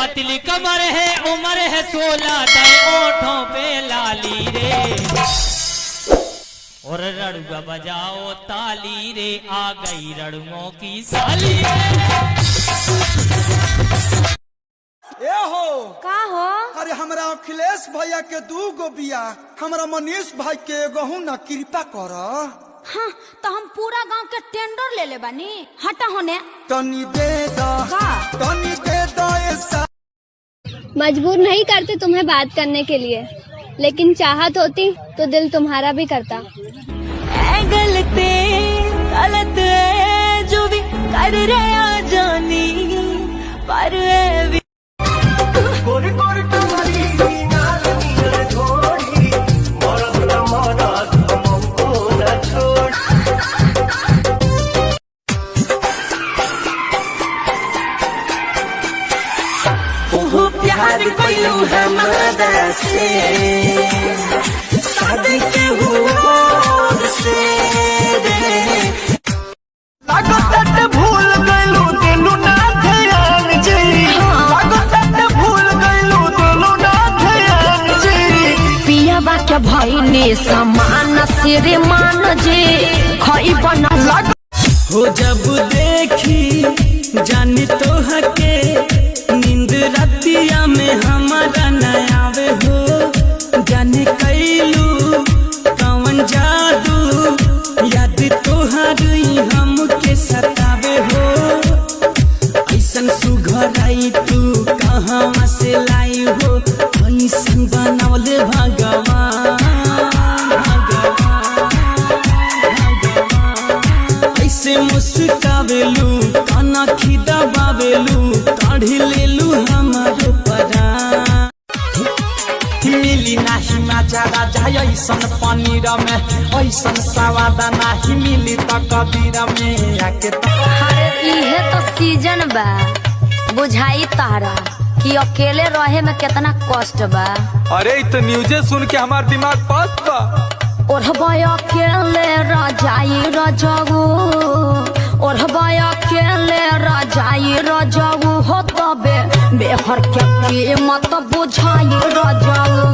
पतली कमर है उम्र है 16 दे ओठों पे लाली रे और रड़ुआ बजाओ ताली रे आ गई रड़ुओं की साली ए हो का हो? अरे हमरा अखिलेश भैया के 2 गो बिया हमरा मनीष भाई के गहू ना कृपा कर। हाँ, तो हम पूरा गांव के टेंडर ले ले बानी। हटा होने तनी दे दो का? तनी दे दो ऐसा। मजबूर नहीं करते तुम्हें बात करने के लिए, लेकिन चाहत होती तो दिल तुम्हारा भी करता। गलते गलत है जो भी कर रहे आ जानी पर गोरी गोरी कमरी नाल नील छोड़ी मरद न मरद हमको न छोड़। ओहो प्यार कइलू है मर्द से शादी के हुआ से लागत भूल गइलू दिलू ना ध्यान जी लागत भूल गइलू दिलू ना ध्यान जी। पिया बाके भइले समान सिरे मान जे खई बना हो जब देखी जानी तो हके नींद रतिया में हमारा न आवे हो जाने कैलू कौन जादू याद तोहारी हमके सतावे हो ऐसन सुघराई तू कहाँ से लाई हो ऐसन बनावले भगवान ऐसे मुस्कावेलू काना खिदा बावेलू काढ़ी लेलू हमारो परान मिली नाही मजा राजा ऐसन पनीर में ऐसन स्वाद नाही मिली त कबीर में आके इहे तो सीजन बा बुझाई तारा कि अकेले रहे में कितना कष्ट बा। अरे इ तो न्यूजे सुन के हमार दिमाग पस्त बा। ओढ़बा अकेले रजाई रजगू ओढ़बा अकेले रजाई रजगू हो तबे बेहर के कीमत बुझाई रजगू।